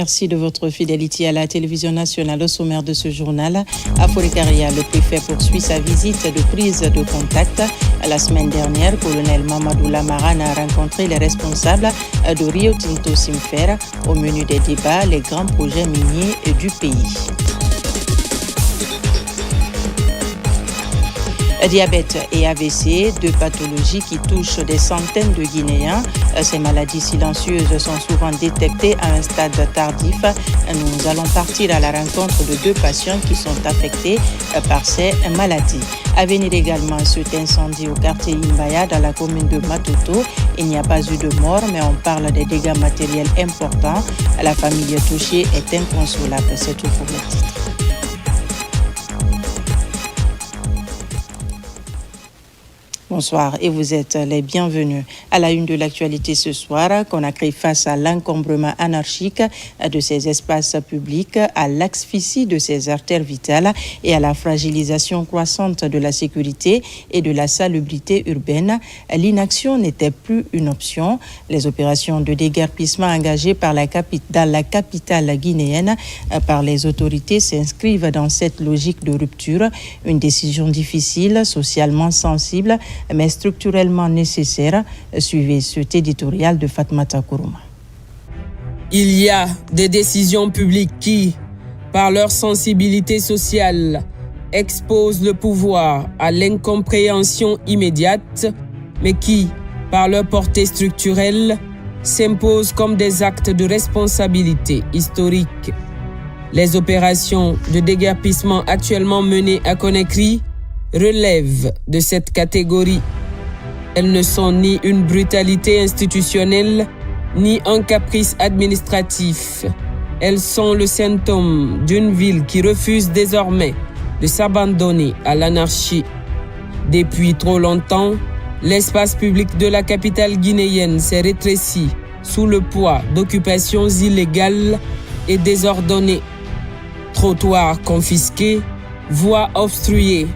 Merci de votre fidélité à la télévision nationale. Au sommaire de ce journal, à Forêt-Caria, le préfet poursuit sa visite de prise de contact. La semaine dernière, colonel Mamadou Lamarane a rencontré les responsables de Rio Tinto Simfer. Au menu des débats, les grands projets miniers du pays. Diabète et AVC, deux pathologies qui touchent des centaines de Guinéens. Ces maladies silencieuses sont souvent détectées à un stade tardif. Nous allons partir à la rencontre de deux patients qui sont affectés par ces maladies. À venir également cet incendie au quartier Imbaya dans la commune de Matoto. Il n'y a pas eu de mort, mais on parle des dégâts matériels importants. La famille touchée est inconsolable. C'est tout pour le titre. Bonsoir et vous êtes les bienvenus. À la une de l'actualité ce soir, Conakry face à l'encombrement anarchique de ses espaces publics, à l'asphyxie de ses artères vitales et à la fragilisation croissante de la sécurité et de la salubrité urbaine, l'inaction n'était plus une option. Les opérations de déguerpissement engagées dans la capitale guinéenne par les autorités s'inscrivent dans cette logique de rupture, une décision difficile, socialement sensible, mais structurellement nécessaire. Suivez cet éditorial de Fatmata Kourouma. Il y a des décisions publiques qui, par leur sensibilité sociale, exposent le pouvoir à l'incompréhension immédiate, mais qui, par leur portée structurelle, s'imposent comme des actes de responsabilité historique. Les opérations de déguerpissement actuellement menées à Conakry relèvent de cette catégorie. Elles ne sont ni une brutalité institutionnelle, ni un caprice administratif. Elles sont le symptôme d'une ville qui refuse désormais de s'abandonner à l'anarchie. Depuis trop longtemps, l'espace public de la capitale guinéenne s'est rétréci sous le poids d'occupations illégales et désordonnées. Trottoirs confisqués, voies obstruées,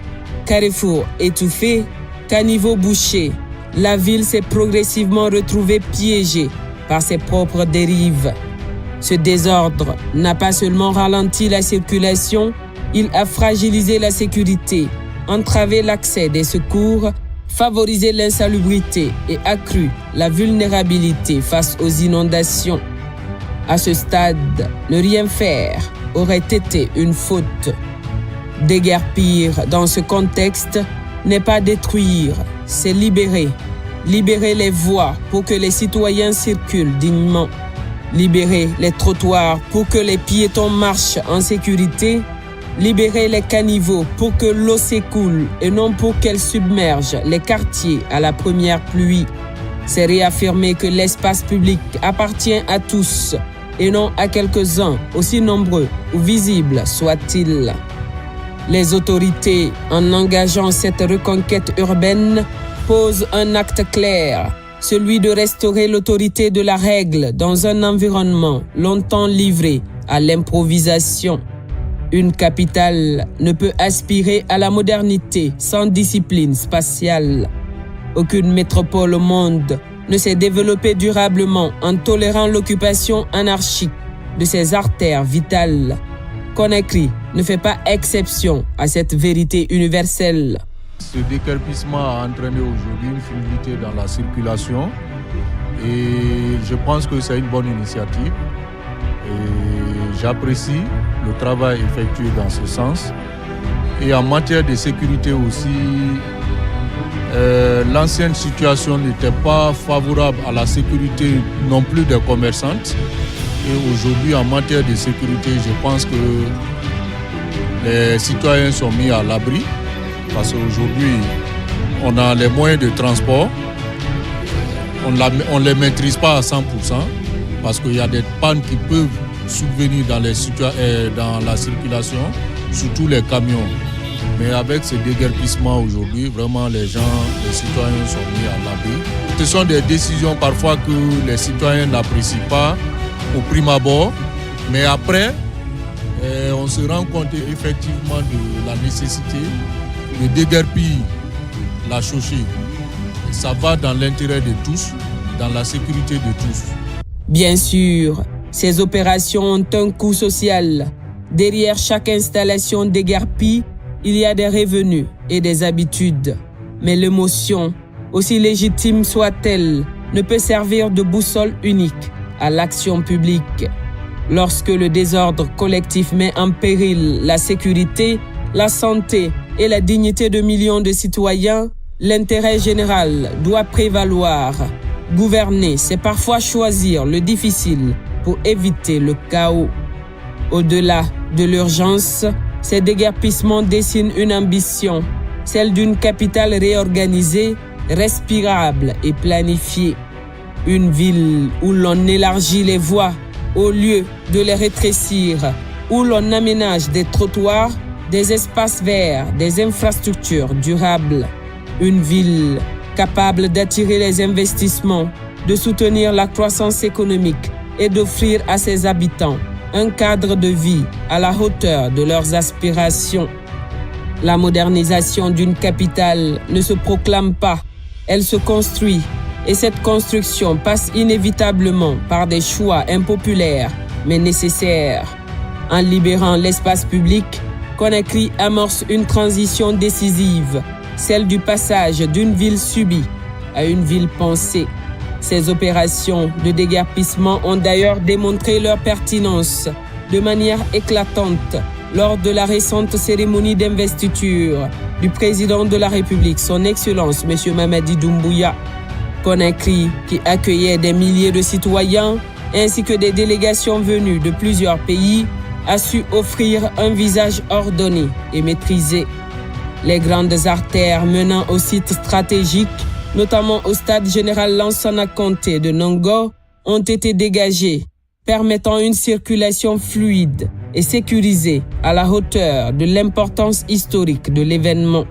carrefours étouffés, caniveaux bouchés, la ville s'est progressivement retrouvée piégée par ses propres dérives. Ce désordre n'a pas seulement ralenti la circulation, il a fragilisé la sécurité, entravé l'accès des secours, favorisé l'insalubrité et accru la vulnérabilité face aux inondations. À ce stade, ne rien faire aurait été une faute. Déguerpir dans ce contexte n'est pas détruire, c'est libérer. Libérer les voies pour que les citoyens circulent dignement. Libérer les trottoirs pour que les piétons marchent en sécurité. Libérer les caniveaux pour que l'eau s'écoule et non pour qu'elle submerge les quartiers à la première pluie. C'est réaffirmer que l'espace public appartient à tous et non à quelques-uns, aussi nombreux ou visibles soient-ils. Les autorités, en engageant cette reconquête urbaine, posent un acte clair, celui de restaurer l'autorité de la règle dans un environnement longtemps livré à l'improvisation. Une capitale ne peut aspirer à la modernité sans discipline spatiale. Aucune métropole au monde ne s'est développée durablement en tolérant l'occupation anarchique de ses artères vitales. Conakry ne fait pas exception à cette vérité universelle. Ce déguerpissement a entraîné aujourd'hui une fluidité dans la circulation et je pense que c'est une bonne initiative. Et j'apprécie le travail effectué dans ce sens. Et en matière de sécurité aussi, l'ancienne situation n'était pas favorable à la sécurité non plus des commerçantes. Et aujourd'hui, en matière de sécurité, je pense que les citoyens sont mis à l'abri parce qu'aujourd'hui, on a les moyens de transport. On ne les maîtrise pas à 100% parce qu'il y a des pannes qui peuvent subvenir dans la circulation, surtout les camions. Mais avec ce déguerpissement aujourd'hui, vraiment les citoyens sont mis à l'abri. Ce sont des décisions parfois que les citoyens n'apprécient pas au prime abord, mais après, on se rend compte effectivement de la nécessité de déguerpir la chaussée. Ça va dans l'intérêt de tous, dans la sécurité de tous. Bien sûr, Ces opérations ont un coût social. Derrière chaque installation déguerpie, il y a des revenus et des habitudes. Mais l'émotion, aussi légitime soit-elle, ne peut servir de boussole unique à l'action publique. Lorsque le désordre collectif met en péril la sécurité, la santé et la dignité de millions de citoyens, l'intérêt général doit prévaloir. Gouverner, c'est parfois choisir le difficile pour éviter le chaos. Au-delà de l'urgence, ces déguerpissements dessinent une ambition, celle d'une capitale réorganisée, respirable et planifiée. Une ville où l'on élargit les voies au lieu de les rétrécir, où l'on aménage des trottoirs, des espaces verts, des infrastructures durables. Une ville capable d'attirer les investissements, de soutenir la croissance économique et d'offrir à ses habitants un cadre de vie à la hauteur de leurs aspirations. La modernisation d'une capitale ne se proclame pas, elle se construit. Et cette construction passe inévitablement par des choix impopulaires, mais nécessaires. En libérant l'espace public, Conakry amorce une transition décisive, celle du passage d'une ville subie à une ville pensée. Ces opérations de déguerpissement ont d'ailleurs démontré leur pertinence de manière éclatante lors de la récente cérémonie d'investiture du président de la République, son Excellence M. Mamadi Doumbouya. Conakry, qui accueillait des milliers de citoyens ainsi que des délégations venues de plusieurs pays, a su offrir un visage ordonné et maîtrisé. Les grandes artères menant aux sites stratégiques, notamment au stade général Lansana Conté de Nongo, ont été dégagées, permettant une circulation fluide et sécurisée à la hauteur de l'importance historique de l'événement.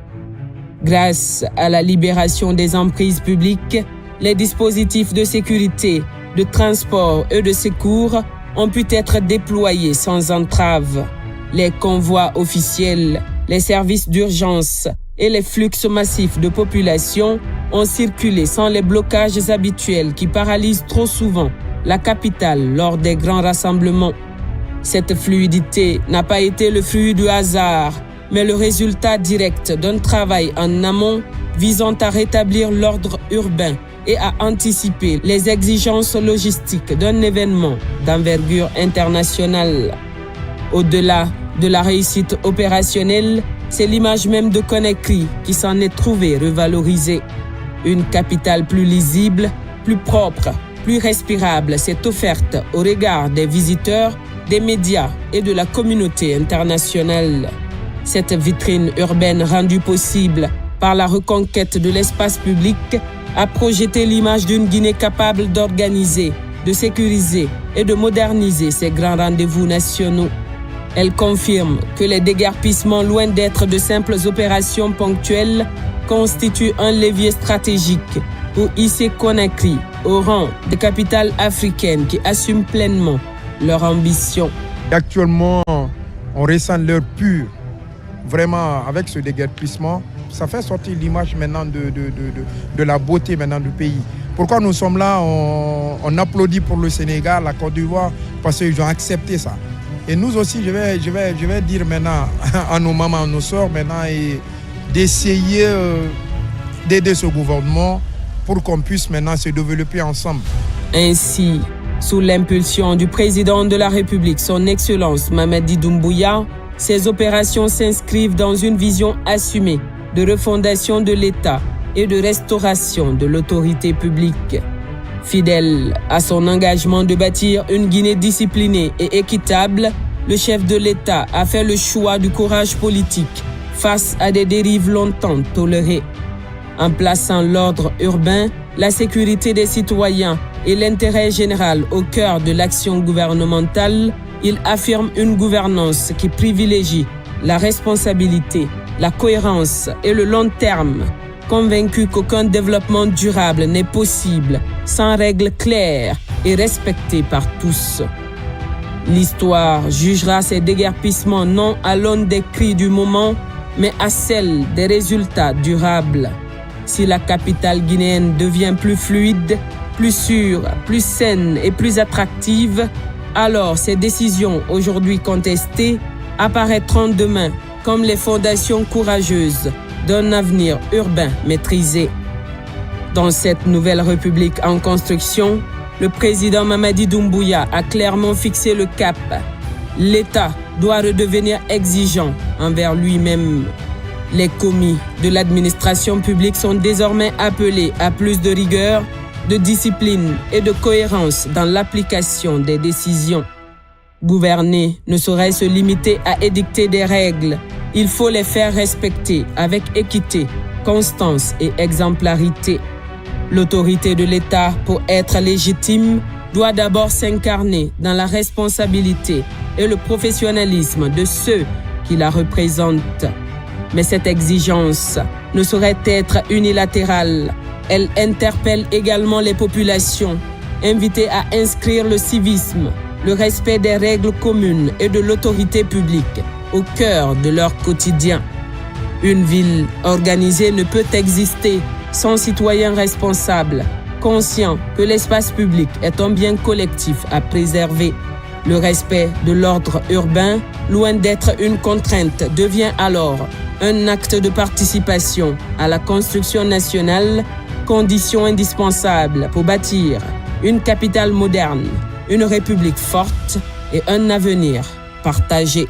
Grâce à la libération des emprises publiques, les dispositifs de sécurité, de transport et de secours ont pu être déployés sans entrave. Les convois officiels, les services d'urgence et les flux massifs de population ont circulé sans les blocages habituels qui paralysent trop souvent la capitale lors des grands rassemblements. Cette fluidité n'a pas été le fruit du hasard, mais le résultat direct d'un travail en amont visant à rétablir l'ordre urbain et à anticiper les exigences logistiques d'un événement d'envergure internationale. Au-delà de la réussite opérationnelle, c'est l'image même de Conakry qui s'en est trouvée revalorisée. Une capitale plus lisible, plus propre, plus respirable s'est offerte au regard des visiteurs, des médias et de la communauté internationale. Cette vitrine urbaine rendue possible par la reconquête de l'espace public a projeté l'image d'une Guinée capable d'organiser, de sécuriser et de moderniser ses grands rendez-vous nationaux. Elle confirme que les déguerpissements, loin d'être de simples opérations ponctuelles, constituent un levier stratégique pour hisser Conakry au rang de capitale africaine qui assume pleinement leur ambition. Actuellement, on ressent l'heure pure. Vraiment, avec ce déguerpissement, ça fait sortir l'image maintenant de la beauté maintenant du pays. Pourquoi nous sommes là, on applaudit pour le Sénégal, la Côte d'Ivoire, parce qu'ils ont accepté ça. Et nous aussi, je vais dire maintenant à nos mamans, à nos sœurs maintenant, d'essayer d'aider ce gouvernement pour qu'on puisse maintenant se développer ensemble. Ainsi, sous l'impulsion du président de la République, son Excellence Mamadi Doumbouya, ces opérations s'inscrivent dans une vision assumée de refondation de l'État et de restauration de l'autorité publique. Fidèle à son engagement de bâtir une Guinée disciplinée et équitable, le chef de l'État a fait le choix du courage politique face à des dérives longtemps tolérées. En plaçant l'ordre urbain, la sécurité des citoyens et l'intérêt général au cœur de l'action gouvernementale, il affirme une gouvernance qui privilégie la responsabilité, la cohérence et le long terme, convaincu qu'aucun développement durable n'est possible sans règles claires et respectées par tous. L'histoire jugera ces déguerpissements non à l'aune des cris du moment, mais à celle des résultats durables. Si la capitale guinéenne devient plus fluide, plus sûre, plus saine et plus attractive, Alors, ces décisions aujourd'hui contestées apparaîtront demain comme les fondations courageuses d'un avenir urbain maîtrisé. Dans cette nouvelle république en construction, le président Mamadi Doumbouya a clairement fixé le cap. L'État doit redevenir exigeant envers lui-même. Les commis de l'administration publique sont désormais appelés à plus de rigueur, de discipline et de cohérence dans l'application des décisions. Gouverner ne saurait se limiter à édicter des règles. Il faut les faire respecter avec équité, constance et exemplarité. L'autorité de l'État, pour être légitime, doit d'abord s'incarner dans la responsabilité et le professionnalisme de ceux qui la représentent. Mais cette exigence ne saurait être unilatérale. Elle interpelle également les populations, invitées à inscrire le civisme, le respect des règles communes et de l'autorité publique au cœur de leur quotidien. Une ville organisée ne peut exister sans citoyens responsables, conscients que l'espace public est un bien collectif à préserver. Le respect de l'ordre urbain, loin d'être une contrainte, devient alors un acte de participation à la construction nationale, condition indispensable pour bâtir une capitale moderne, une république forte et un avenir partagé.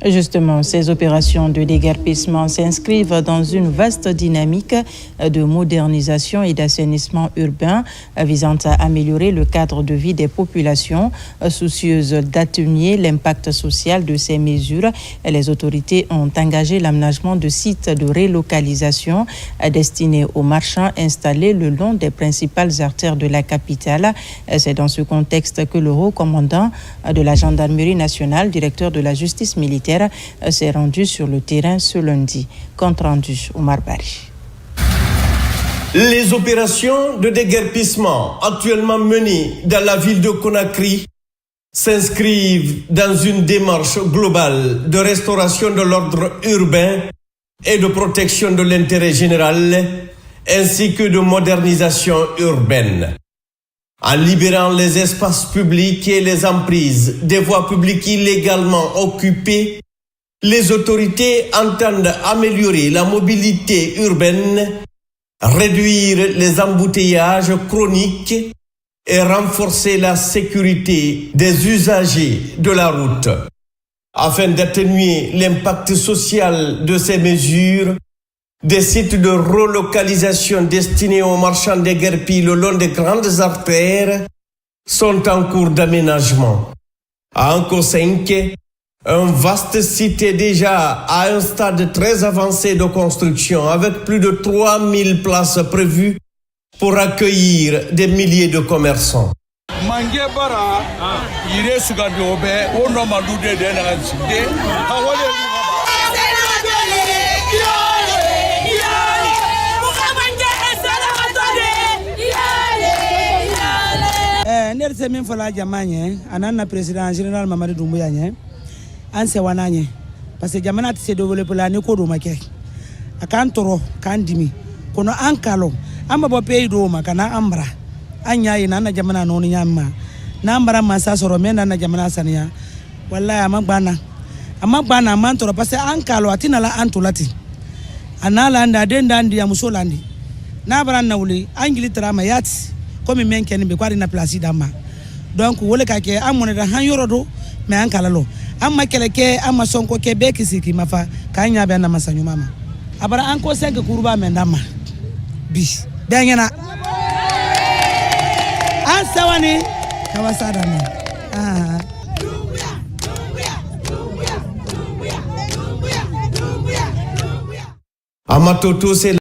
Justement, ces opérations de déguerpissement s'inscrivent dans une vaste dynamique de modernisation et d'assainissement urbain visant à améliorer le cadre de vie des populations. Soucieuses d'atténuer l'impact social de ces mesures, les autorités ont engagé l'aménagement de sites de relocalisation destinés aux marchands installés le long des principales artères de la capitale. C'est dans ce contexte que le haut commandant de la gendarmerie nationale, directeur de la justice militaire, s'est rendu sur le terrain ce lundi. Compte rendu, Oumar Bari. Les opérations de déguerpissement actuellement menées dans la ville de Conakry s'inscrivent dans une démarche globale de restauration de l'ordre urbain et de protection de l'intérêt général, ainsi que de modernisation urbaine. En libérant les espaces publics et les emprises des voies publiques illégalement occupées, les autorités entendent améliorer la mobilité urbaine, réduire les embouteillages chroniques et renforcer la sécurité des usagers de la route. Afin d'atténuer l'impact social de ces mesures, des sites de relocalisation destinés aux marchands déguerpis le long des grandes artères sont en cours d'aménagement. À Nkosenke, un vaste site est déjà à un stade très avancé de construction avec plus de 3000 places prévues pour accueillir des milliers de commerçants. Nerse min fala jamanye anana président général Mamadi Doumbouya nye anse wananye parce que jamana ti se développer la ni ko do make akan toro kan dimi kono ankalo amba bo pay do makana ambra anya ina na jamana no nyamma na ambra masa soro men na jamana sania wallahi amagana man toro parce que ankalo atina la antulati anala nda denda ndi ya musolandi na baran nawli angili trama yati comme men ken be kwari na place dama donc wole ka ke amone da han yorodo me an kala lo amma keleke amma sonko ke be kisiki mafa kanya be na masanyu mama abara an ko senke kurba men dama bi dengena an sawani kawasada no Amatoto c'est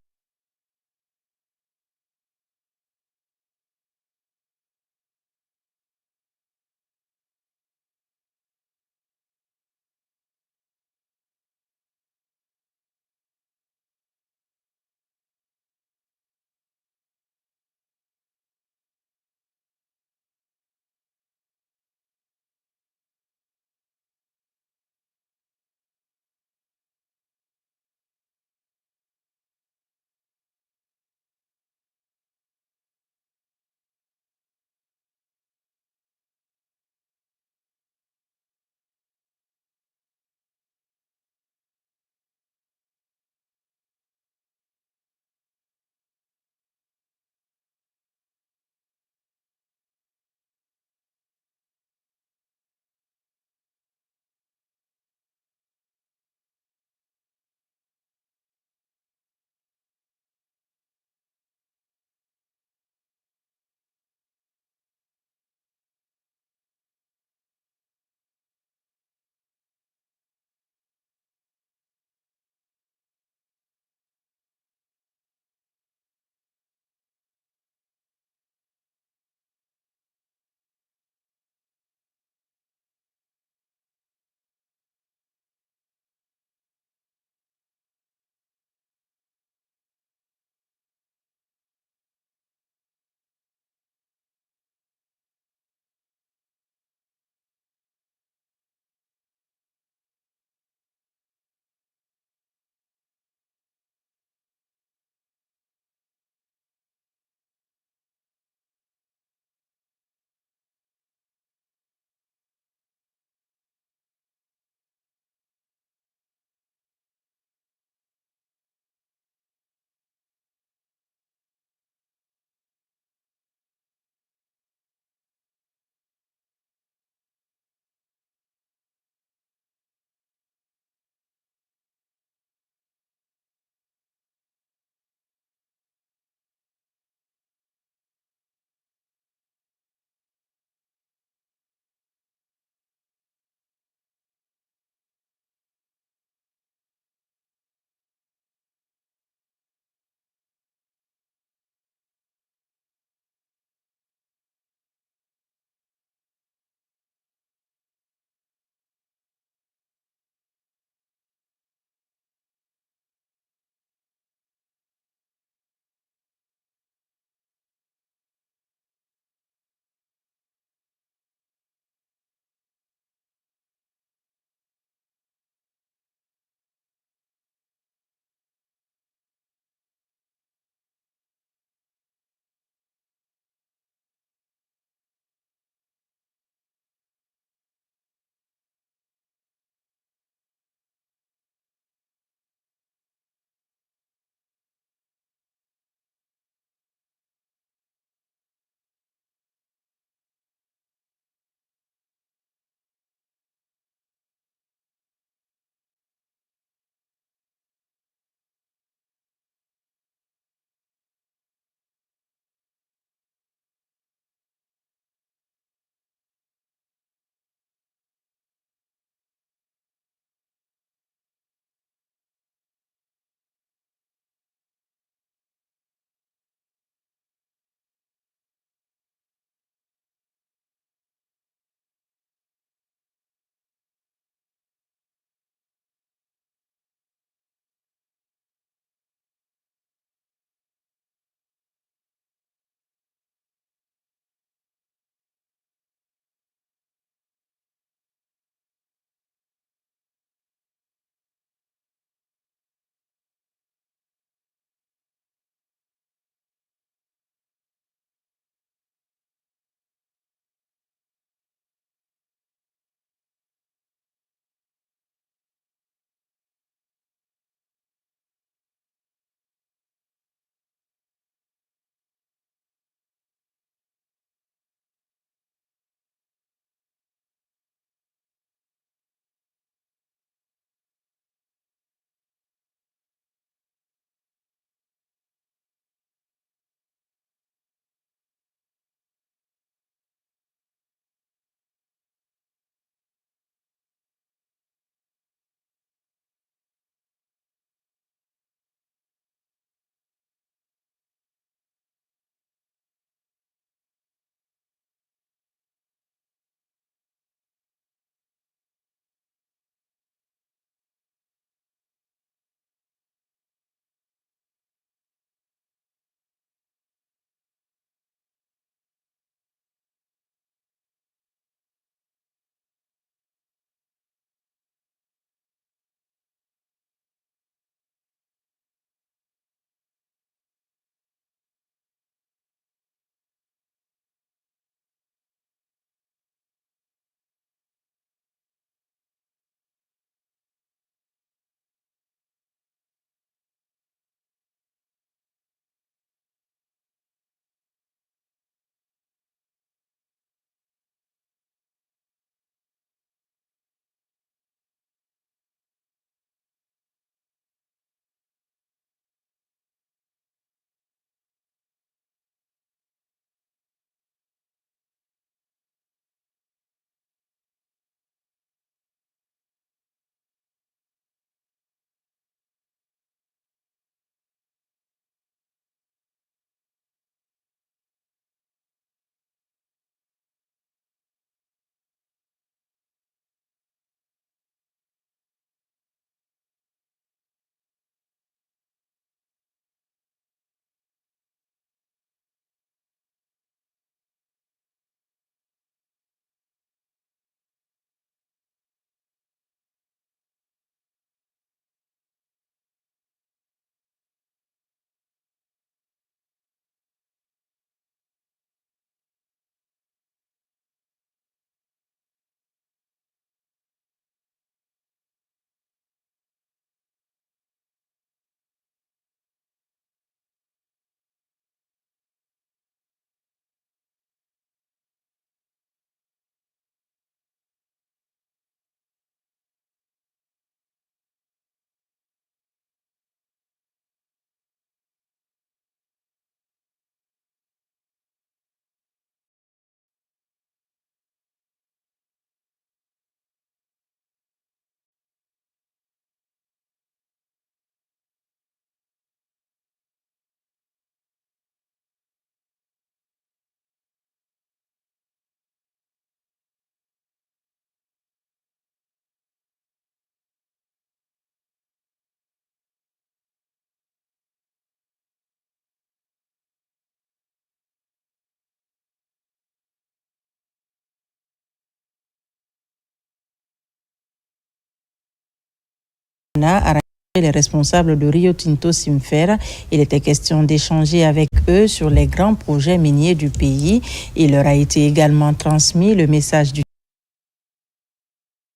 a les responsables de Rio Tinto Simfer. Il était question d'échanger avec eux sur les grands projets miniers du pays. Il leur a été également transmis le message du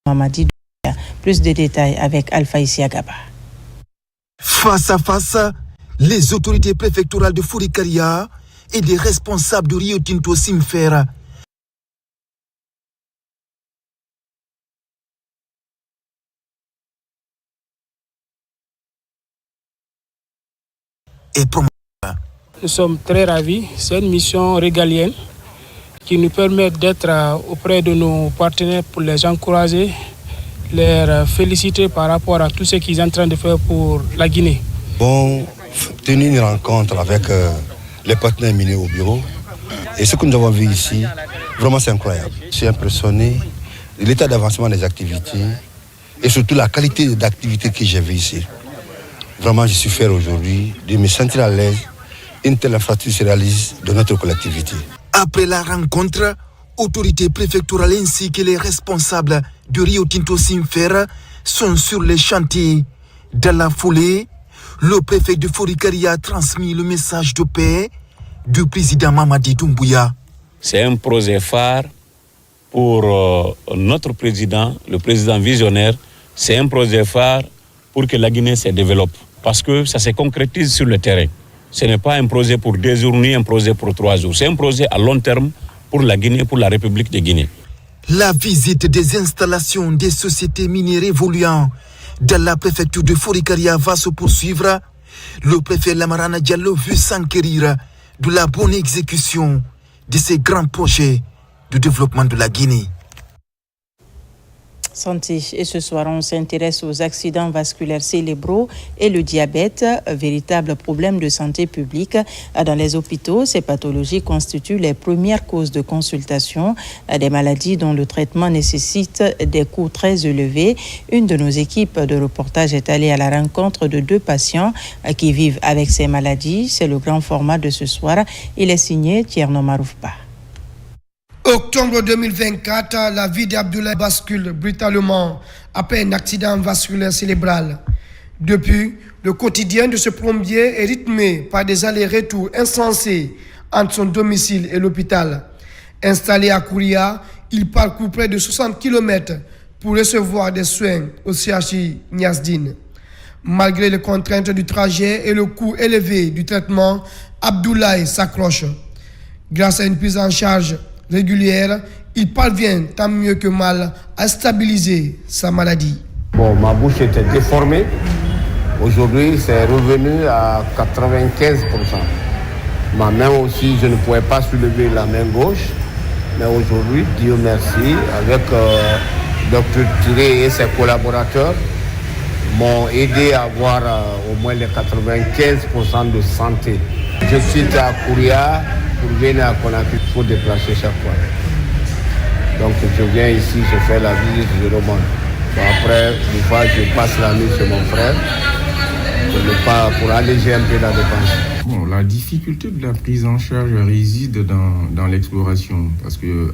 Mamadi Doumbouya. Plus de détails avec Alpha Isiagaba. Face à face, les autorités préfectorales de Fourikaria et des responsables de Rio Tinto Simfer. Nous sommes très ravis. C'est une mission régalienne qui nous permet d'être auprès de nos partenaires pour les encourager, les féliciter par rapport à tout ce qu'ils sont en train de faire pour la Guinée. Bon, tenu une rencontre avec les partenaires miniers au bureau. Et ce que nous avons vu ici, vraiment c'est incroyable. Je suis impressionné de l'état d'avancement des activités et surtout la qualité d'activité que j'ai vue ici. Vraiment, je suis fier aujourd'hui de me sentir à l'aise. Une telle infrastructure se réalise de notre collectivité. Après la rencontre, autorités préfectorales ainsi que les responsables de Rio Tinto Simfer sont sur les chantiers. Dans la foulée, le préfet de Fourikaria a transmis le message de paix du président Mamadi Doumbouya. C'est un projet phare pour notre président, le président visionnaire. C'est un projet phare pour que la Guinée se développe. Parce que ça se concrétise sur le terrain. Ce n'est pas un projet pour 2 jours ni un projet pour 3 jours. C'est un projet à long terme pour la Guinée, pour la République de Guinée. La visite des installations des sociétés minières évoluant dans la préfecture de Fourikaria va se poursuivre. Le préfet Lamarana Diallo veut s'enquérir de la bonne exécution de ces grands projets de développement de la Guinée. Santé. Et ce soir, on s'intéresse aux accidents vasculaires cérébraux et le diabète, véritable problème de santé publique. Dans les hôpitaux, ces pathologies constituent les premières causes de consultation des maladies dont le traitement nécessite des coûts très élevés. Une de nos équipes de reportage est allée à la rencontre de 2 patients qui vivent avec ces maladies. C'est le grand format de ce soir. Il est signé Tierno Maroufba. Octobre 2024, la vie d'Abdoulaye bascule brutalement après un accident vasculaire cérébral. Depuis, le quotidien de ce plombier est rythmé par des allers-retours insensés entre son domicile et l'hôpital. Installé à Kouria, il parcourt près de 60 km pour recevoir des soins au CHI Niasdine. Malgré les contraintes du trajet et le coût élevé du traitement, Abdoulaye s'accroche. Grâce à une prise en charge régulière, il parvient tant mieux que mal à stabiliser sa maladie. Bon, ma bouche était déformée. Aujourd'hui, c'est revenu à 95%. Ma main aussi, je ne pouvais pas soulever la main gauche. Mais aujourd'hui, Dieu merci, avec Dr Tiré et ses collaborateurs, m'ont aidé à avoir au moins les 95% de santé. Je quitte à Kouria pour venir à Conakry, il faut déplacer chaque fois. Donc je viens ici, je fais la visite, je remonte. Bon, après, une fois, je passe la nuit chez mon frère pour alléger un peu la dépense. Bon, la difficulté de la prise en charge réside dans l'exploration, parce que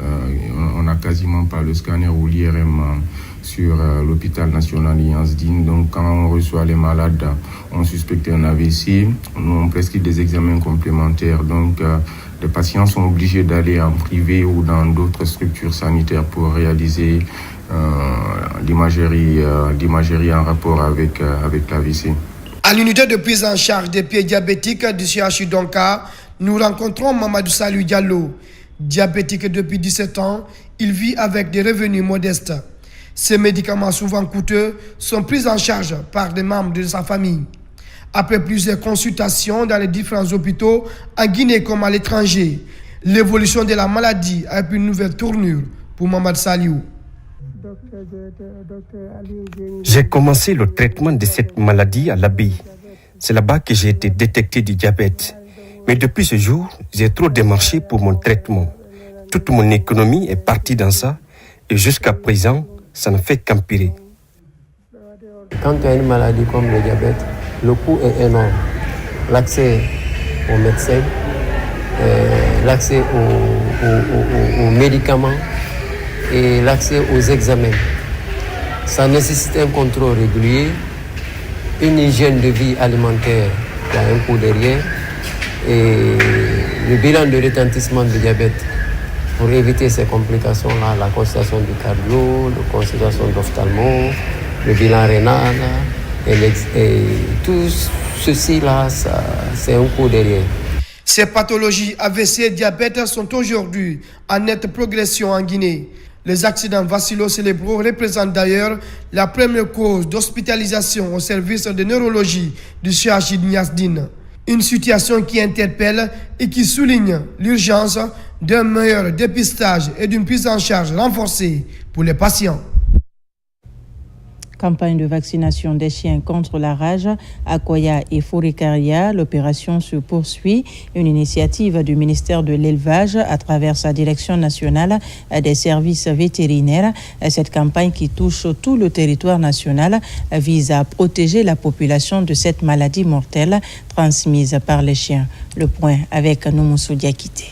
on n'a quasiment pas le scanner ou l'IRM sur l'hôpital national Niasdine. Donc quand on reçoit les malades, on suspecte un AVC, on prescrit des examens complémentaires. Donc les patients sont obligés d'aller en privé ou dans d'autres structures sanitaires pour réaliser l'imagerie en rapport avec l'AVC. À l'unité de prise en charge des pieds diabétiques du CHU Donka, nous rencontrons Mamadou Salou Diallo. Diabétique depuis 17 ans, il vit avec des revenus modestes. Ces médicaments souvent coûteux sont pris en charge par des membres de sa famille. Après plusieurs consultations dans les différents hôpitaux, en Guinée comme à l'étranger, l'évolution de la maladie a pris une nouvelle tournure pour Mamadou Salou. J'ai commencé le traitement de cette maladie à l'abbaye. C'est là-bas que j'ai été détecté du diabète. Mais depuis ce jour, j'ai trop démarché pour mon traitement. Toute mon économie est partie dans ça et jusqu'à présent, ça ne fait qu'empirer. Quand tu as une maladie comme le diabète, le coût est énorme. L'accès aux médecins, l'accès aux médicaments et l'accès aux examens. Ça nécessite un contrôle régulier une hygiène de vie alimentaire qui a un coût derrière et le bilan de retentissement du diabète pour éviter ces complications-là, la consultation du cardio, la consultation d'ophtalmo, le bilan rénal et tout ceci-là, c'est un coût derrière. Ces pathologies AVC et diabète sont aujourd'hui en nette progression en Guinée. Les accidents vacillo-cérébraux représentent d'ailleurs la première cause d'hospitalisation au service de neurologie du CHU de Niasdine. Une situation qui interpelle et qui souligne l'urgence d'un meilleur dépistage et d'une prise en charge renforcée pour les patients. Campagne de vaccination des chiens contre la rage à Koya et Forikaria. L'opération se poursuit. Une initiative du ministère de l'Élevage à travers sa direction nationale des services vétérinaires. Cette campagne qui touche tout le territoire national vise à protéger la population de cette maladie mortelle transmise par les chiens. Le point avec Noumoussou Diakité.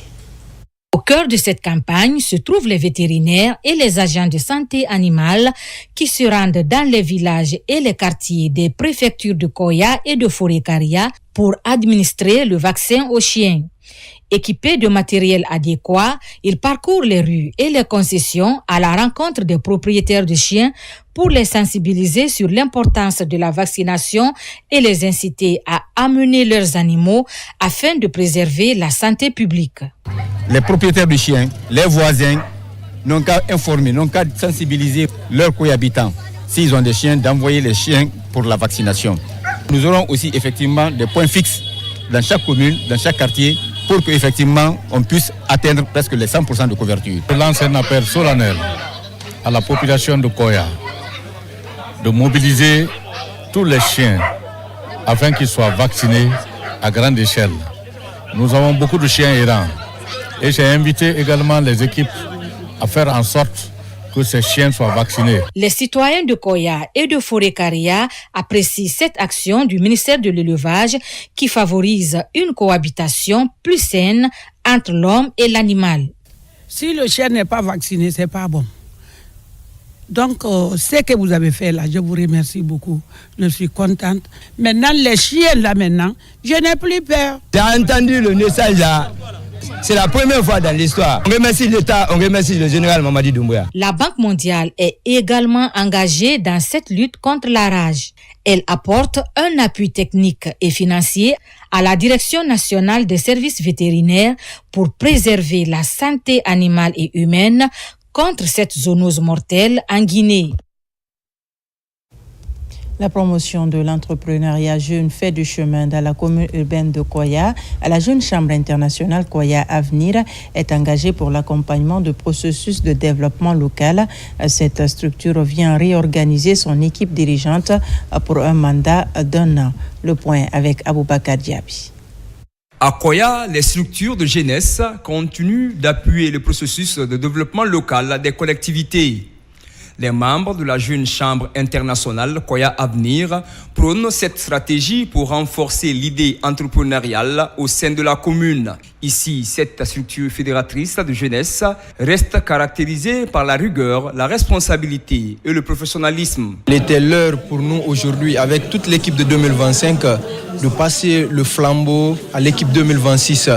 Au cœur de cette campagne se trouvent les vétérinaires et les agents de santé animale qui se rendent dans les villages et les quartiers des préfectures de Koya et de Forikaria pour administrer le vaccin aux chiens. Équipés de matériel adéquat, ils parcourent les rues et les concessions à la rencontre des propriétaires de chiens pour les sensibiliser sur l'importance de la vaccination et les inciter à amener leurs animaux afin de préserver la santé publique. Les propriétaires de chiens, les voisins, n'ont qu'à informer, n'ont qu'à sensibiliser leurs cohabitants, s'ils ont des chiens, d'envoyer les chiens pour la vaccination. Nous aurons aussi effectivement des points fixes dans chaque commune, dans chaque quartier, pour qu'effectivement on puisse atteindre presque les 100% de couverture. Je lance un appel solennel à la population de Koya de mobiliser tous les chiens afin qu'ils soient vaccinés à grande échelle. Nous avons beaucoup de chiens errants et j'ai invité également les équipes à faire en sorte que ces chiens soient vaccinés. Les citoyens de Koya et de Forikaria apprécient cette action du ministère de l'Élevage qui favorise une cohabitation plus saine entre l'homme et l'animal. Si le chien n'est pas vacciné, c'est pas bon. Donc, ce que vous avez fait là, je vous remercie beaucoup. Je suis contente. Maintenant, les chiens là maintenant, je n'ai plus peur. J'ai entendu le message là. C'est la première fois dans l'histoire. On remercie l'État, on remercie le général Mamadi Doumbouya. La Banque mondiale est également engagée dans cette lutte contre la rage. Elle apporte un appui technique et financier à la Direction nationale des services vétérinaires pour préserver la santé animale et humaine contre cette zoonose mortelle en Guinée. La promotion de l'entrepreneuriat jeune fait du chemin dans la commune urbaine de Koya. La jeune chambre internationale Koya Avenir est engagée pour l'accompagnement de processus de développement local. Cette structure vient réorganiser son équipe dirigeante pour un mandat d'1 an. Le point avec Aboubakar Diaby. À Koya, les structures de jeunesse continuent d'appuyer le processus de développement local des collectivités. Les membres de la Jeune Chambre internationale Koya Avenir prônent cette stratégie pour renforcer l'idée entrepreneuriale au sein de la commune. Ici, cette structure fédératrice de jeunesse reste caractérisée par la rigueur, la responsabilité et le professionnalisme. Il était l'heure pour nous aujourd'hui, avec toute l'équipe de 2025, de passer le flambeau à l'équipe 2026.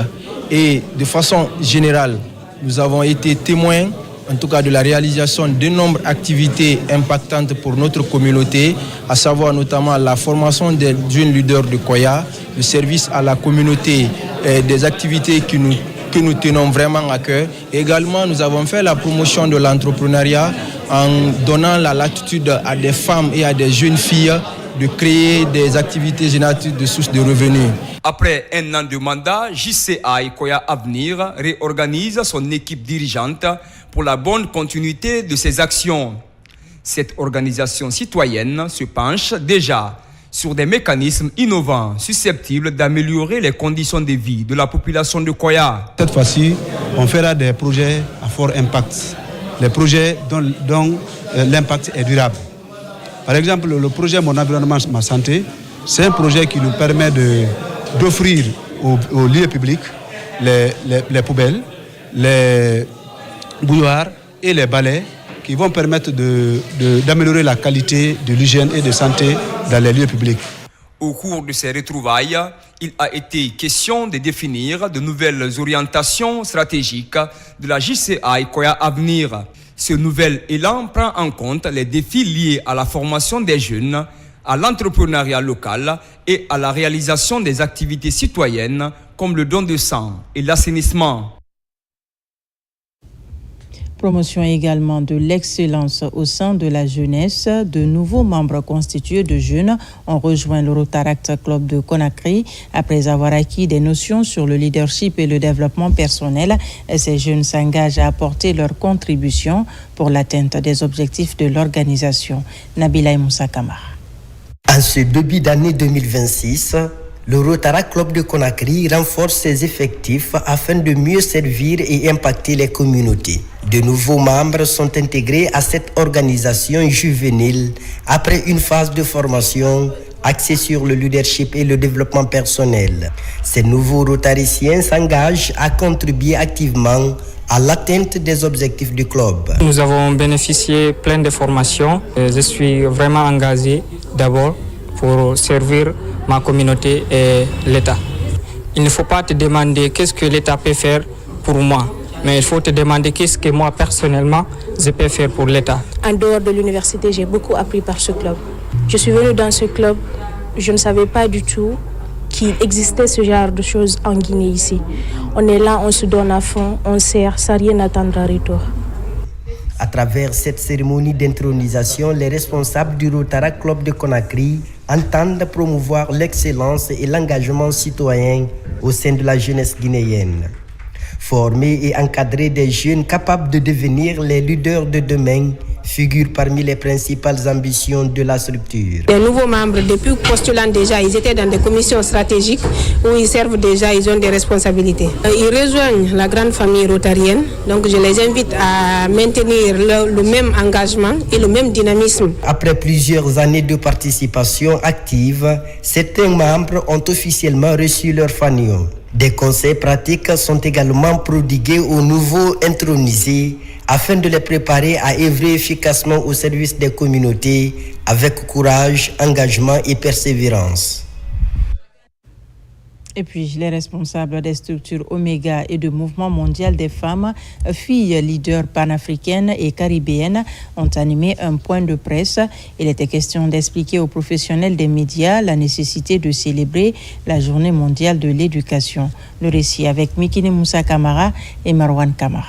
Et de façon générale, nous avons été témoins en tout cas de la réalisation de nombreuses activités impactantes pour notre communauté, à savoir notamment la formation des jeunes leaders de Koya, le service à la communauté, des activités que nous tenons vraiment à cœur. Et également, nous avons fait la promotion de l'entrepreneuriat en donnant la latitude à des femmes et à des jeunes filles de créer des activités génératrices de sources de revenus. Après un an de mandat, JCI Koya Avenir réorganise son équipe dirigeante pour la bonne continuité de ses actions. Cette organisation citoyenne se penche déjà sur des mécanismes innovants susceptibles d'améliorer les conditions de vie de la population de Koya. Cette fois-ci, on fera des projets à fort impact, les projets dont l'impact est durable. Par exemple, le projet Mon environnement, ma santé, c'est un projet qui nous permet d'offrir aux lieux publics les poubelles, les bouilloires et les balais qui vont permettre d'améliorer la qualité de l'hygiène et de santé dans les lieux publics. Au cours de ces retrouvailles, il a été question de définir de nouvelles orientations stratégiques de la JCI Koya Avenir. Ce nouvel élan prend en compte les défis liés à la formation des jeunes, à l'entrepreneuriat local et à la réalisation des activités citoyennes comme le don de sang et l'assainissement. Promotion également de l'excellence au sein de la jeunesse. De nouveaux membres constitués de jeunes ont rejoint le Rotaract Club de Conakry après avoir acquis des notions sur le leadership et le développement personnel. Ces jeunes s'engagent à apporter leur contribution pour l'atteinte des objectifs de l'organisation. Nabila Moussa Kamara. En ce début d'année 2026, le Rotaract Club de Conakry renforce ses effectifs afin de mieux servir et impacter les communautés. De nouveaux membres sont intégrés à cette organisation juvénile après une phase de formation axée sur le leadership et le développement personnel. Ces nouveaux rotariciens s'engagent à contribuer activement à l'atteinte des objectifs du club. Nous avons bénéficié plein de formations. Je suis vraiment engagé d'abord pour servir ma communauté et l'État. Il ne faut pas te demander qu'est-ce que l'État peut faire pour moi, mais il faut te demander qu'est-ce que moi personnellement je peux faire pour l'État. En dehors de l'université, j'ai beaucoup appris par ce club. Je suis venue dans ce club, je ne savais pas du tout qu'il existait ce genre de choses en Guinée ici. On est là, on se donne à fond, on sert sans rien attendre en retour. À travers cette cérémonie d'intronisation, les responsables du Rotaract Club de Conakry entendent promouvoir l'excellence et l'engagement citoyen au sein de la jeunesse guinéenne. Former et encadrer des jeunes capables de devenir les leaders de demain figure parmi les principales ambitions de la structure. Les nouveaux membres, depuis postulant déjà, ils étaient dans des commissions stratégiques où ils servent déjà, ils ont des responsabilités. Ils rejoignent la grande famille rotarienne, donc je les invite à maintenir le même engagement et le même dynamisme. Après plusieurs années de participation active, certains membres ont officiellement reçu leur fanion. Des conseils pratiques sont également prodigués aux nouveaux intronisés afin de les préparer à œuvrer efficacement au service des communautés avec courage, engagement et persévérance. Et puis, les responsables des structures Omega et du Mouvement mondial des femmes, filles leaders panafricaines et caribéennes, ont animé un point de presse. Il était question d'expliquer aux professionnels des médias la nécessité de célébrer la Journée mondiale de l'éducation. Le récit avec Mikini Moussa Kamara et Marwan Kamara.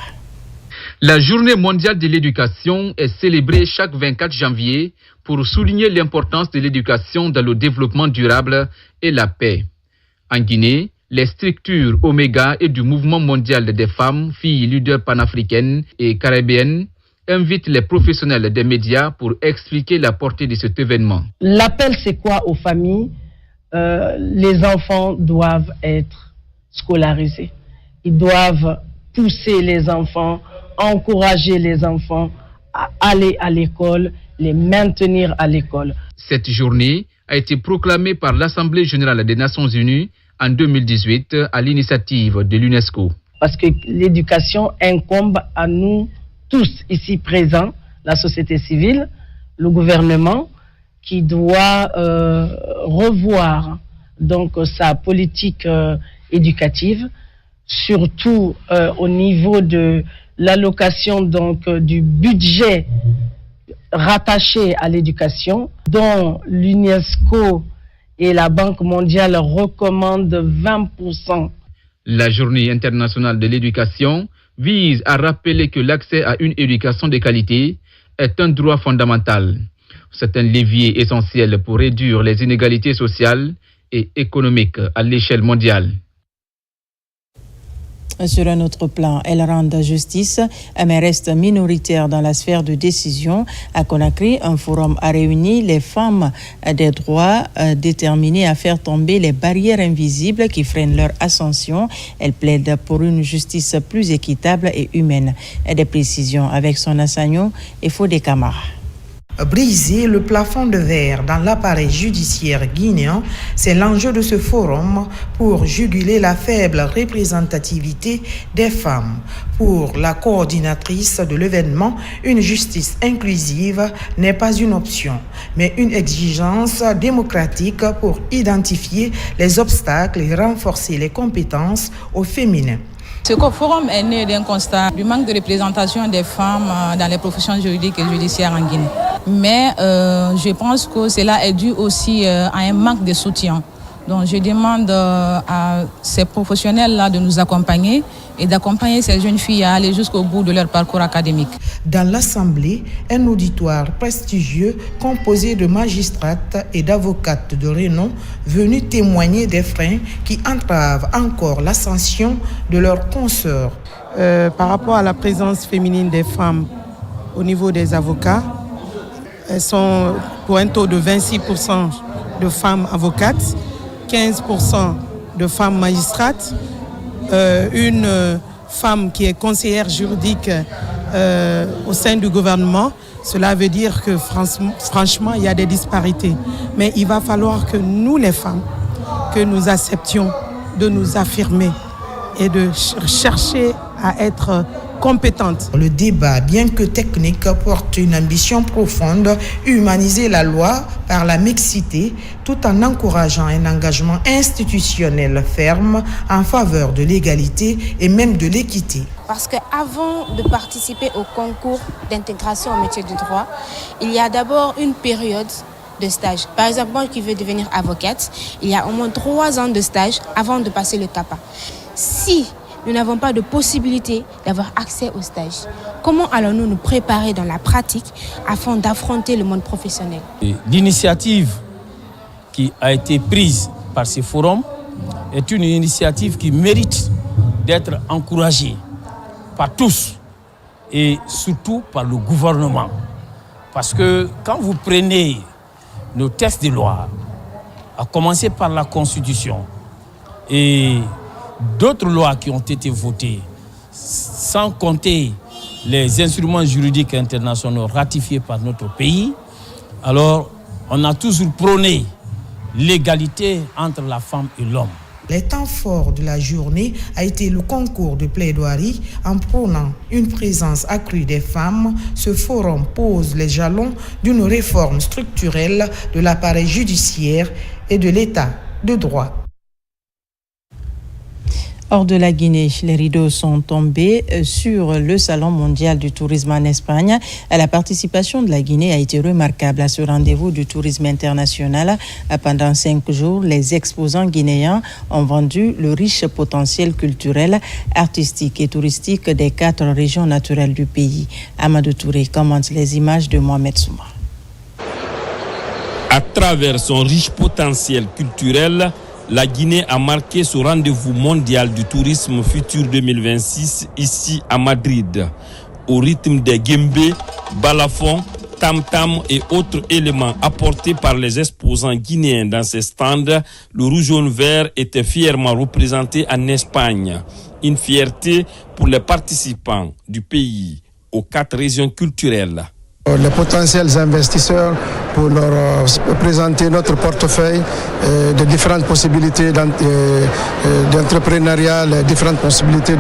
La Journée mondiale de l'éducation est célébrée chaque 24 janvier pour souligner l'importance de l'éducation dans le développement durable et la paix. En Guinée, les structures Omega et du Mouvement mondial des femmes, filles leaders panafricaines et caribéennes invitent les professionnels des médias pour expliquer la portée de cet événement. L'appel, c'est quoi aux familles? Les enfants doivent être scolarisés. Ils doivent pousser les enfants, encourager les enfants à aller à l'école, les maintenir à l'école. Cette journée a été proclamée par l'Assemblée générale des Nations unies en 2018 à l'initiative de l'UNESCO. Parce que l'éducation incombe à nous tous ici présents, la société civile, le gouvernement, qui doit revoir donc sa politique éducative, surtout au niveau de l'allocation donc du budget rattaché à l'éducation, dont l'UNESCO et la Banque mondiale recommandent 20%. La Journée internationale de l'éducation vise à rappeler que l'accès à une éducation de qualité est un droit fondamental. C'est un levier essentiel pour réduire les inégalités sociales et économiques à l'échelle mondiale. Sur un autre plan, elles rendent justice, mais restent minoritaires dans la sphère de décision. À Conakry, un forum a réuni les femmes des droits déterminées à faire tomber les barrières invisibles qui freinent leur ascension. Elles plaident pour une justice plus équitable et humaine. Des précisions avec son Assagno et Fodé Camara. Briser le plafond de verre dans l'appareil judiciaire guinéen, c'est l'enjeu de ce forum pour juguler la faible représentativité des femmes. Pour la coordinatrice de l'événement, une justice inclusive n'est pas une option, mais une exigence démocratique pour identifier les obstacles et renforcer les compétences au féminin. Ce forum est né d'un constat du manque de représentation des femmes dans les professions juridiques et judiciaires en Guinée. Mais je pense que cela est dû aussi à un manque de soutien. Donc je demande à ces professionnels-là de nous accompagner et d'accompagner ces jeunes filles à aller jusqu'au bout de leur parcours académique. Dans l'Assemblée, un auditoire prestigieux composé de magistrates et d'avocates de renom venus témoigner des freins qui entravent encore l'ascension de leurs consoeurs. Par rapport à la présence féminine des femmes au niveau des avocats, elles sont pour un taux de 26% de femmes avocates, 15% de femmes magistrates, une femme qui est conseillère juridique au sein du gouvernement. Cela veut dire que franchement, il y a des disparités. Mais il va falloir que nous, les femmes, que nous acceptions de nous affirmer et de chercher à être compétentes. Le débat, bien que technique, porte une ambition profonde, humaniser la loi par la mixité, tout en encourageant un engagement institutionnel ferme en faveur de l'égalité et même de l'équité. Parce qu'avant de participer au concours d'intégration au métier du droit, il y a d'abord une période de stage. Par exemple, moi qui veux devenir avocate, il y a au moins 3 ans de stage avant de passer le CAPA. Si nous n'avons pas de possibilité d'avoir accès au stage, comment allons-nous nous préparer dans la pratique afin d'affronter le monde professionnel? L'initiative qui a été prise par ce forum est une initiative qui mérite d'être encouragée par tous et surtout par le gouvernement. Parce que quand vous prenez nos textes de loi, à commencer par la Constitution et d'autres lois qui ont été votées, sans compter les instruments juridiques internationaux ratifiés par notre pays, alors on a toujours prôné l'égalité entre la femme et l'homme. Les temps forts de la journée a été le concours de plaidoirie. En prônant une présence accrue des femmes, ce forum pose les jalons d'une réforme structurelle de l'appareil judiciaire et de l'état de droit. Hors de la Guinée, les rideaux sont tombés sur le Salon mondial du tourisme en Espagne. La participation de la Guinée a été remarquable à ce rendez-vous du tourisme international. Pendant 5 jours, les exposants guinéens ont vendu le riche potentiel culturel, artistique et touristique des 4 régions naturelles du pays. Amadou Touré commente les images de Mohamed Souma. À travers son riche potentiel culturel, la Guinée a marqué ce rendez-vous mondial du tourisme futur 2026 ici à Madrid. Au rythme des guembés, balafons, tam-tam et autres éléments apportés par les exposants guinéens dans ces stands, le rouge jaune vert était fièrement représenté en Espagne. Une fierté pour les participants du pays aux 4 régions culturelles. Les potentiels investisseurs pour leur présenter notre portefeuille de différentes possibilités d'entrepreneuriat, les différentes possibilités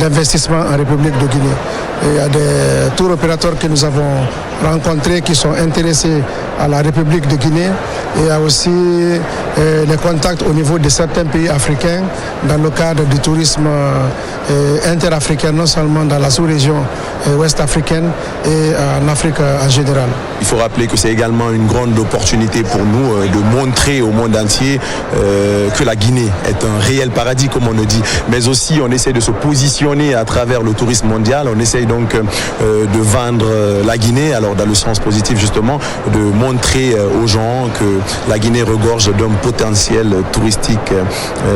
d'investissement en République de Guinée. Et il y a des tours opérateurs que nous avons rencontrés qui sont intéressés à la République de Guinée. Et il y a aussi les contacts au niveau de certains pays africains dans le cadre du tourisme interafricain, non seulement dans la sous-région ouest africaine et en Afrique en général. Il faut rappeler que c'est également une grande opportunité pour nous de montrer au monde entier que la Guinée est un réel paradis, comme on le dit. Mais aussi, on essaie de se positionner à travers le tourisme mondial. On essaie donc de vendre la Guinée, alors dans le sens positif justement, de montrer aux gens que la Guinée regorge d'un potentiel touristique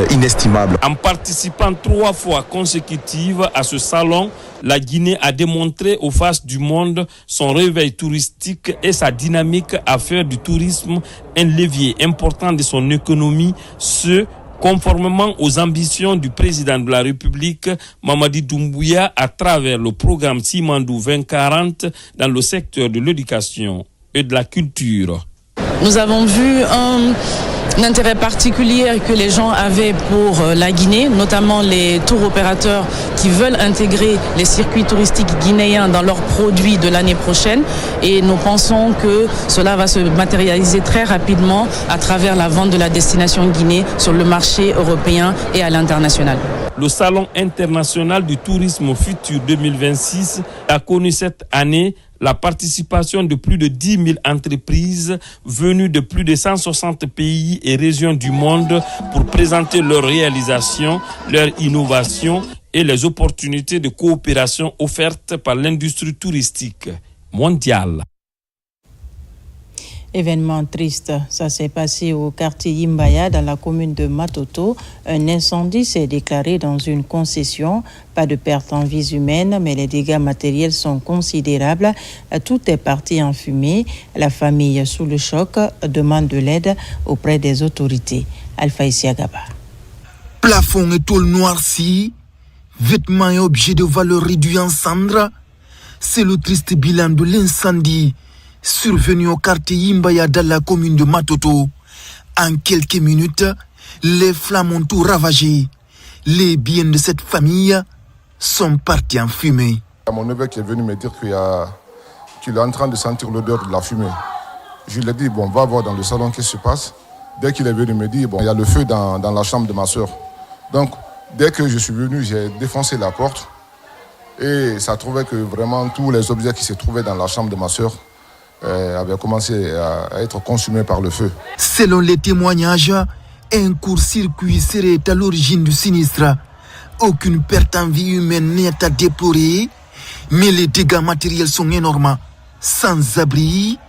inestimable. En participant 3 fois consécutives à ce salon, la Guinée a démontré aux faces du monde son réveil touristique et sa dynamique à faire du tourisme un levier important de son économie, ce conformément aux ambitions du président de la République, Mamadi Doumbouya, à travers le programme Simandou 2040 dans le secteur de l'éducation et de la culture. Nous avons vu un intérêt particulier que les gens avaient pour la Guinée, notamment les tours opérateurs qui veulent intégrer les circuits touristiques guinéens dans leurs produits de l'année prochaine. Et nous pensons que cela va se matérialiser très rapidement à travers la vente de la destination Guinée sur le marché européen et à l'international. Le Salon international du tourisme futur 2026 a connu cette année la participation de plus de 10 000 entreprises venues de plus de 160 pays et régions du monde pour présenter leurs réalisations, leurs innovations et les opportunités de coopération offertes par l'industrie touristique mondiale. Événement triste, ça s'est passé au quartier Yimbaya dans la commune de Matoto. Un incendie s'est déclaré dans une concession. Pas de perte en vies humaines, mais les dégâts matériels sont considérables. Tout est parti en fumée. La famille, sous le choc, demande de l'aide auprès des autorités. Alpha Isiagaba. Plafond et tôle noircie, vêtements et objets de valeur réduits en cendres. C'est le triste bilan de l'incendie survenu au quartier Yimbaya dans la commune de Matoto. En quelques minutes, les flammes ont tout ravagé. Les biens de cette famille sont partis en fumée. Mon neveu qui est venu me dire qu'il est en train de sentir l'odeur de la fumée. Je lui ai dit, bon, va voir dans le salon qu'est-ce qui se passe. Dès qu'il est venu me dire, bon, il y a le feu dans la chambre de ma soeur. Donc, dès que je suis venu, j'ai défoncé la porte et ça trouvait que vraiment tous les objets qui se trouvaient dans la chambre de ma soeur avait commencé à être consumé par le feu. Selon les témoignages, un court-circuit serait à l'origine du sinistre. Aucune perte en vie humaine n'est à déplorer, mais les dégâts matériels sont énormes. Sans abri,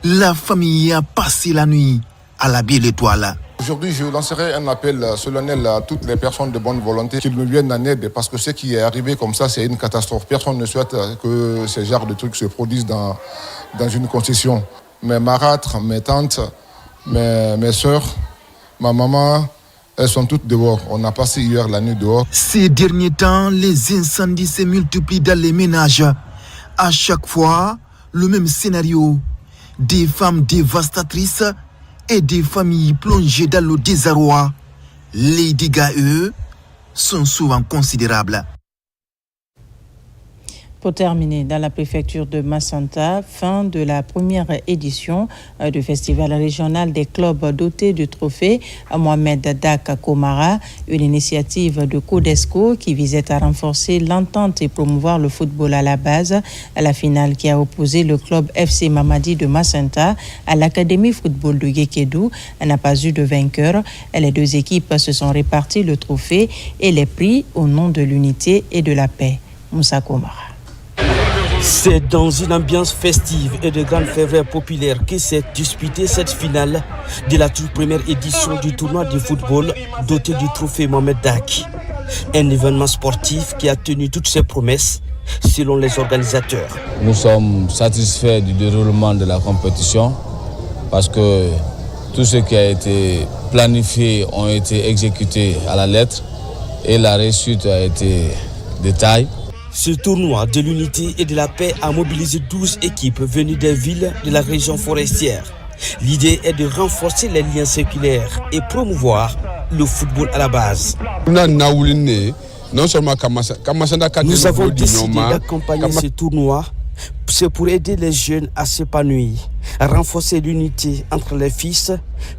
la famille a passé la nuit à la Belle Étoile. Aujourd'hui, je lancerai un appel solennel à toutes les personnes de bonne volonté qui nous viennent en aide parce que ce qui est arrivé comme ça, c'est une catastrophe. Personne ne souhaite que ce genre de trucs se produisent dans une concession. Mes marâtres, mes tantes, mes soeurs, ma maman, elles sont toutes dehors. On a passé hier la nuit dehors. Ces derniers temps, les incendies se multiplient dans les ménages. À chaque fois, le même scénario. Des femmes dévastatrices et des familles plongées dans le désarroi. Les dégâts, eux, sont souvent considérables. Pour terminer, dans la préfecture de Massanta, fin de la première édition du festival régional des clubs dotés du trophée Mohamed Dak Komara, une initiative de Codesco qui visait à renforcer l'entente et promouvoir le football à la base. La finale qui a opposé le club FC Mamadi de Massanta à l'Académie football de Gekedou n'a pas eu de vainqueur. Les deux équipes se sont réparties le trophée et les prix au nom de l'unité et de la paix. Moussa Komara. C'est dans une ambiance festive et de grande ferveur populaire que s'est disputée cette finale de la toute première édition du tournoi de football doté du trophée Mohamed Dak. Un événement sportif qui a tenu toutes ses promesses selon les organisateurs. Nous sommes satisfaits du déroulement de la compétition parce que tout ce qui a été planifié ont été exécutés à la lettre et la réussite a été de taille. Ce tournoi de l'unité et de la paix a mobilisé 12 équipes venues des villes de la région forestière. L'idée est de renforcer les liens séculaires et promouvoir le football à la base. Nous avons décidé d'accompagner ce tournoi. C'est pour aider les jeunes à s'épanouir, à renforcer l'unité entre les fils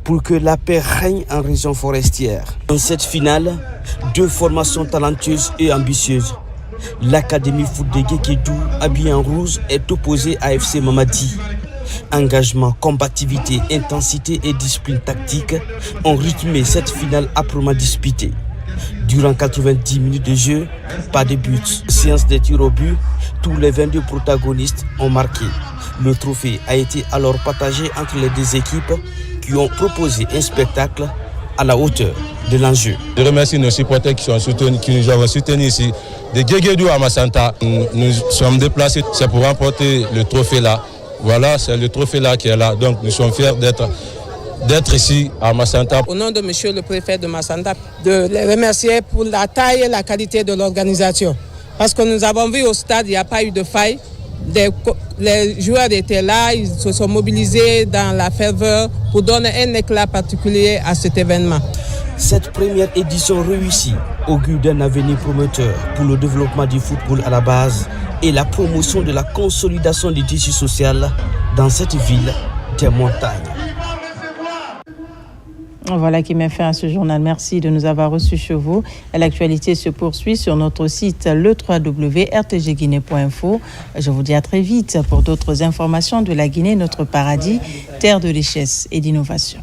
pour que la paix règne en région forestière. Dans cette finale, deux formations talentueuses et ambitieuses. L'Académie foot de Gekedou, habillée en rouge, est opposée à FC Mamadi. Engagement, combativité, intensité et discipline tactique ont rythmé cette finale âprement disputée. Durant 90 minutes de jeu, pas de but. Séance de tirs au but, tous les 22 protagonistes ont marqué. Le trophée a été alors partagé entre les deux équipes qui ont proposé un spectacle à la hauteur de l'enjeu. Je remercie nos supporters qui nous ont soutenus ici. De Gekedou à Massanta, nous sommes déplacés, c'est pour remporter le trophée là. Voilà, c'est le trophée là qui est là. Donc nous sommes fiers d'être d'être ici à Macenta. Au nom de monsieur le préfet de Macenta, de les remercier pour la taille et la qualité de l'organisation. Parce que nous avons vu au stade, il n'y a pas eu de faille. Les joueurs étaient là, ils se sont mobilisés dans la ferveur pour donner un éclat particulier à cet événement. Cette première édition réussie augure d'un avenir prometteur pour le développement du football à la base et la promotion de la consolidation du tissu social dans cette ville des montagnes. Voilà qui met fin à ce journal. Merci de nous avoir reçus chez vous. L'actualité se poursuit sur notre site le www.rtgguinée.info. Je vous dis à très vite pour d'autres informations de la Guinée, notre paradis, terre de richesse et d'innovation.